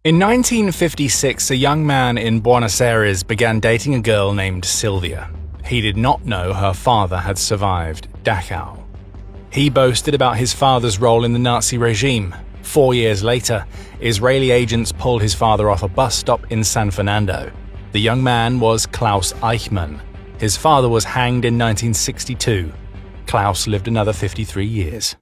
In 1956, a young man in Buenos Aires began dating a girl named Sylvia. He did not know her father had survived Dachau. He boasted about his father's role in the Nazi regime. 4 years later, Israeli agents pulled his father off a bus stop in San Fernando. The young man was Klaus Eichmann. His father was hanged in 1962. Klaus lived another 53 years.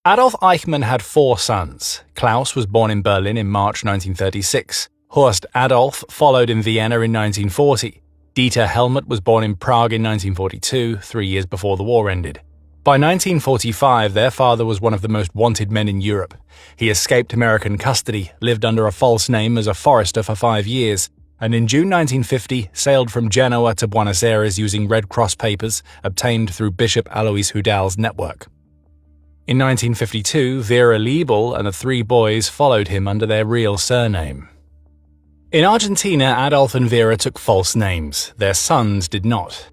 Adolf Eichmann had 4 sons. Klaus was born in Berlin in March 1936. Horst Adolf followed in Vienna in 1940. Dieter Helmut was born in Prague in 1942, 3 years before the war ended. By 1945, their father was one of the most wanted men in Europe. He escaped American custody, lived under a false name as a forester for 5 years, and in June 1950 sailed from Genoa to Buenos Aires using Red Cross papers obtained through Bishop Alois Hudal's network. In 1952, Vera Liebel and the 3 boys followed him under their real surname. In Argentina, Adolf and Vera took false names. Their sons did not.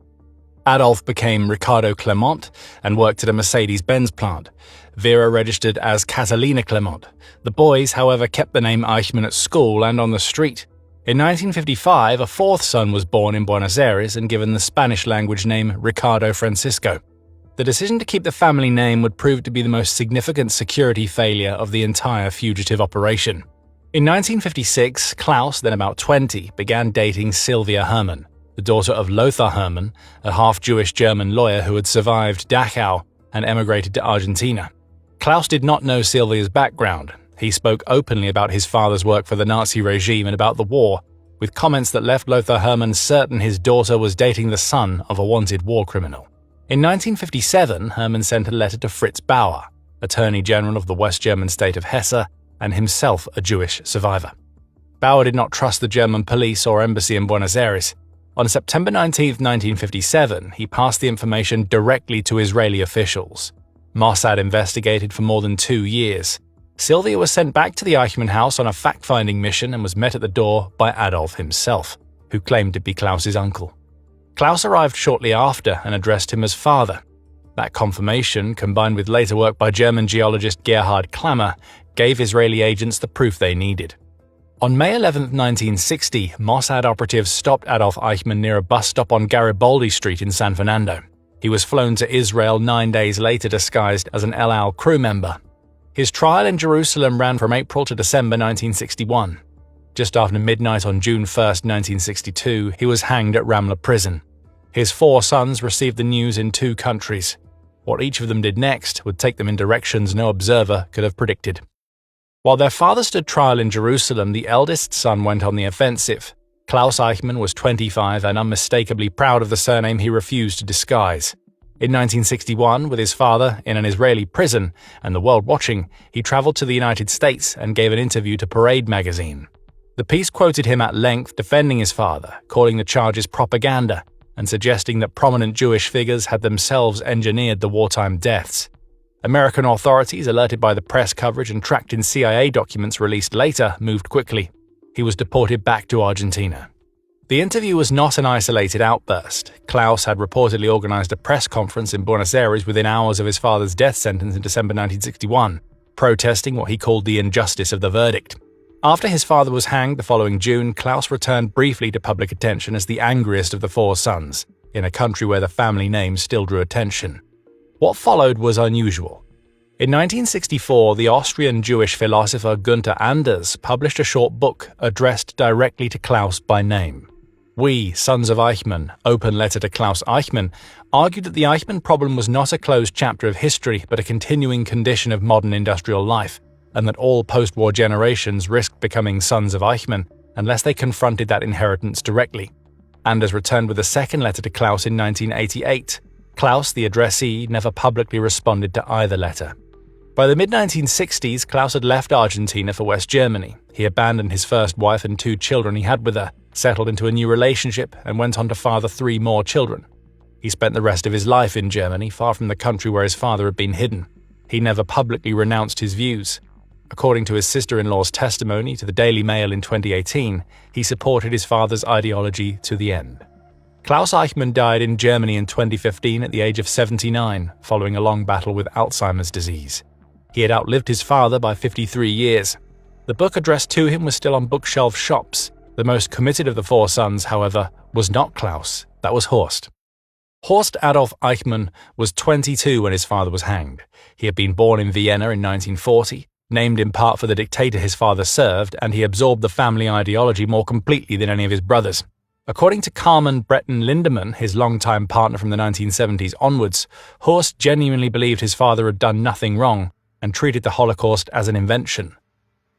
Adolf became Ricardo Clement and worked at a Mercedes-Benz plant. Vera registered as Catalina Clement. The boys, however, kept the name Eichmann at school and on the street. In 1955, a 4th son was born in Buenos Aires and given the Spanish-language name Ricardo Francisco. The decision to keep the family name would prove to be the most significant security failure of the entire fugitive operation. In 1956, Klaus, then about 20, began dating Sylvia Hermann, the daughter of Lothar Hermann, a half-Jewish German lawyer who had survived Dachau and emigrated to Argentina. Klaus did not know Sylvia's background. He spoke openly about his father's work for the Nazi regime and about the war, with comments that left Lothar Hermann certain his daughter was dating the son of a wanted war criminal. In 1957, Hermann sent a letter to Fritz Bauer, Attorney General of the West German state of Hesse, and himself a Jewish survivor. Bauer did not trust the German police or embassy in Buenos Aires. On September 19, 1957, he passed the information directly to Israeli officials. Mossad investigated for more than 2 years. Sylvia was sent back to the Eichmann house on a fact-finding mission and was met at the door by Adolf himself, who claimed to be Klaus's uncle. Klaus arrived shortly after and addressed him as father. That confirmation, combined with later work by German geologist Gerhard Klammer, gave Israeli agents the proof they needed. On May 11, 1960, Mossad operatives stopped Adolf Eichmann near a bus stop on Garibaldi Street in San Fernando. He was flown to Israel 9 days later disguised as an El Al crew member. His trial in Jerusalem ran from April to December 1961. Just after midnight on June 1, 1962, he was hanged at Ramla prison. His 4 sons received the news in 2 countries. What each of them did next would take them in directions no observer could have predicted. While their father stood trial in Jerusalem, the eldest son went on the offensive. Klaus Eichmann was 25 and unmistakably proud of the surname he refused to disguise. In 1961, with his father in an Israeli prison and the world watching, he traveled to the United States and gave an interview to Parade magazine. The piece quoted him at length defending his father, calling the charges propaganda, and suggesting that prominent Jewish figures had themselves engineered the wartime deaths. American authorities, alerted by the press coverage and tracked in CIA documents released later, moved quickly. He was deported back to Argentina. The interview was not an isolated outburst. Klaus had reportedly organized a press conference in Buenos Aires within hours of his father's death sentence in December 1961, protesting what he called the injustice of the verdict. After his father was hanged the following June, Klaus returned briefly to public attention as the angriest of the 4 sons, in a country where the family name still drew attention. What followed was unusual. In 1964, the Austrian Jewish philosopher Günther Anders published a short book addressed directly to Klaus by name. We, Sons of Eichmann, Open Letter to Klaus Eichmann, argued that the Eichmann problem was not a closed chapter of history but a continuing condition of modern industrial life, and that all post-war generations risked becoming sons of Eichmann unless they confronted that inheritance directly. Anders returned with a second letter to Klaus in 1988. Klaus, the addressee, never publicly responded to either letter. By the mid-1960s, Klaus had left Argentina for West Germany. He abandoned his first wife and 2 children he had with her, settled into a new relationship, and went on to father 3 more children. He spent the rest of his life in Germany, far from the country where his father had been hidden. He never publicly renounced his views. According to his sister-in-law's testimony to the Daily Mail in 2018, he supported his father's ideology to the end. Klaus Eichmann died in Germany in 2015 at the age of 79, following a long battle with Alzheimer's disease. He had outlived his father by 53 years. The book addressed to him was still on bookshelf shops. The most committed of the four sons, however, was not Klaus, that was Horst. Horst Adolf Eichmann was 22 when his father was hanged. He had been born in Vienna in 1940, named in part for the dictator his father served, and he absorbed the family ideology more completely than any of his brothers. According to Carmen Breton Lindemann, his longtime partner from the 1970s onwards, Horst genuinely believed his father had done nothing wrong and treated the Holocaust as an invention.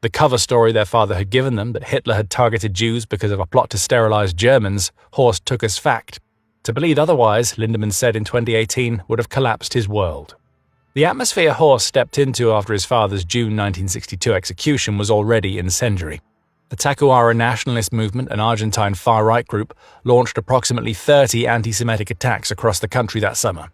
The cover story their father had given them, that Hitler had targeted Jews because of a plot to sterilize Germans, Horst took as fact. To believe otherwise, Lindemann said in 2018, would have collapsed his world. The atmosphere Horst stepped into after his father's June 1962 execution was already incendiary. The Tacuara nationalist movement, an Argentine far-right group, launched approximately 30 anti-Semitic attacks across the country that summer.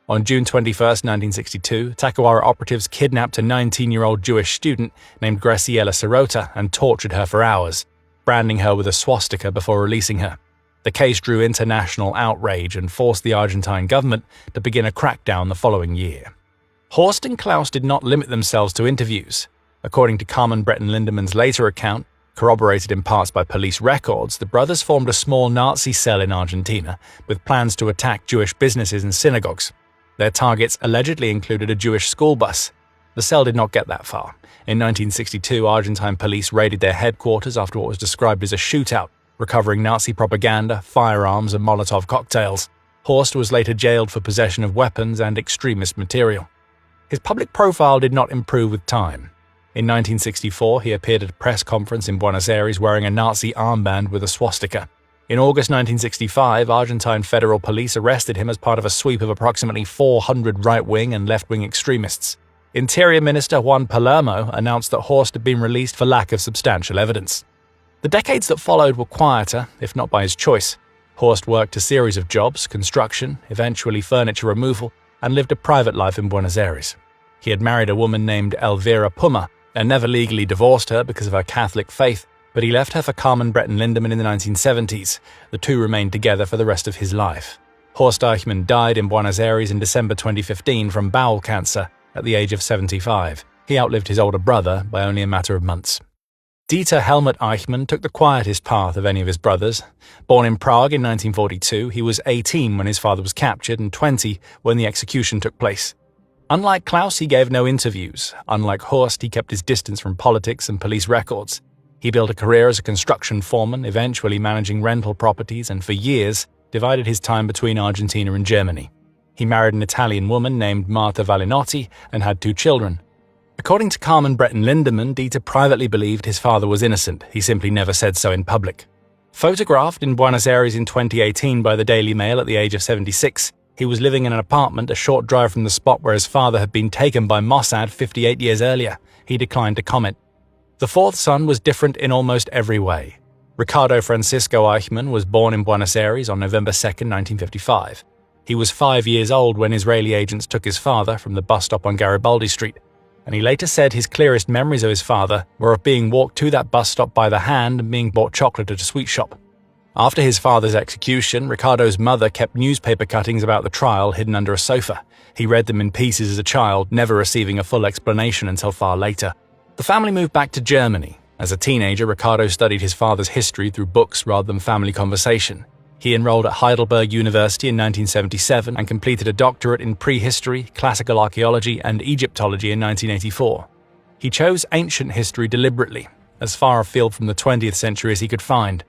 On June 21, 1962, Tacuara operatives kidnapped a 19-year-old Jewish student named Graciela Sirota and tortured her for hours, branding her with a swastika before releasing her. The case drew international outrage and forced the Argentine government to begin a crackdown the following year. Horst and Klaus did not limit themselves to interviews. According to Carmen Breton Lindemann's later account, corroborated in parts by police records, the brothers formed a small Nazi cell in Argentina with plans to attack Jewish businesses and synagogues. Their targets allegedly included a Jewish school bus. The cell did not get that far. In 1962, Argentine police raided their headquarters after what was described as a shootout, recovering Nazi propaganda, firearms, and Molotov cocktails. Horst was later jailed for possession of weapons and extremist material. His public profile did not improve with time. In 1964, he appeared at a press conference in Buenos Aires wearing a Nazi armband with a swastika. In August 1965, Argentine federal police arrested him as part of a sweep of approximately 400 right-wing and left-wing extremists. Interior Minister Juan Palermo announced that Horst had been released for lack of substantial evidence. The decades that followed were quieter, if not by his choice. Horst worked a series of jobs, construction, eventually furniture removal, and lived a private life in Buenos Aires. He had married a woman named Elvira Puma and never legally divorced her because of her Catholic faith, but he left her for Carmen Breton Lindemann in the 1970s. The two remained together for the rest of his life. Horst Eichmann died in Buenos Aires in December 2015 from bowel cancer at the age of 75. He outlived his older brother by only a matter of months. Dieter Helmut Eichmann took the quietest path of any of his brothers. Born in Prague in 1942, he was 18 when his father was captured and 20 when the execution took place. Unlike Klaus, he gave no interviews. Unlike Horst, he kept his distance from politics and police records. He built a career as a construction foreman, eventually managing rental properties, and for years divided his time between Argentina and Germany. He married an Italian woman named Marta Valinotti and had 2 children. According to Carmen Breton Lindemann, Dieter privately believed his father was innocent. He simply never said so in public. Photographed in Buenos Aires in 2018 by the Daily Mail at the age of 76, he was living in an apartment a short drive from the spot where his father had been taken by Mossad 58 years earlier. He declined to comment. The fourth son was different in almost every way. Ricardo Francisco Eichmann was born in Buenos Aires on November 2, 1955. He was 5 years old when Israeli agents took his father from the bus stop on Garibaldi Street, and he later said his clearest memories of his father were of being walked to that bus stop by the hand and being bought chocolate at a sweet shop. After his father's execution, Ricardo's mother kept newspaper cuttings about the trial hidden under a sofa. He read them in pieces as a child, never receiving a full explanation until far later. The family moved back to Germany. As a teenager, Ricardo studied his father's history through books rather than family conversation. He enrolled at Heidelberg University in 1977 and completed a doctorate in prehistory, classical archaeology, and Egyptology in 1984. He chose ancient history deliberately, as far afield from the 20th century as he could find.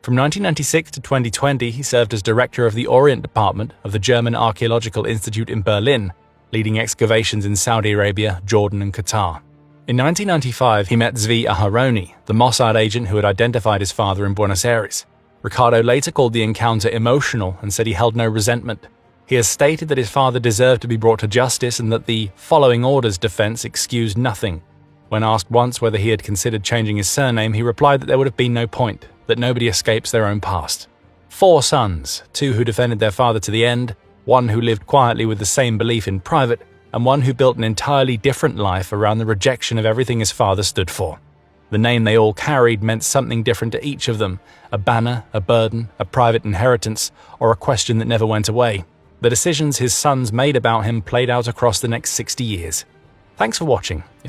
From 1996 to 2020, he served as director of the Orient Department of the German Archaeological Institute in Berlin, leading excavations in Saudi Arabia, Jordan, and Qatar. In 1995, he met Zvi Aharoni, the Mossad agent who had identified his father in Buenos Aires. Ricardo later called the encounter emotional and said he held no resentment. He has stated that his father deserved to be brought to justice and that the following orders defense excused nothing. When asked once whether he had considered changing his surname, he replied that there would have been no point, that nobody escapes their own past. 4 sons, 2 who defended their father to the end, 1 who lived quietly with the same belief in private, and 1 who built an entirely different life around the rejection of everything his father stood for. The name they all carried meant something different to each of them, a banner, a burden, a private inheritance, or a question that never went away. The decisions his sons made about him played out across the next 60 years. Thanks for watching. If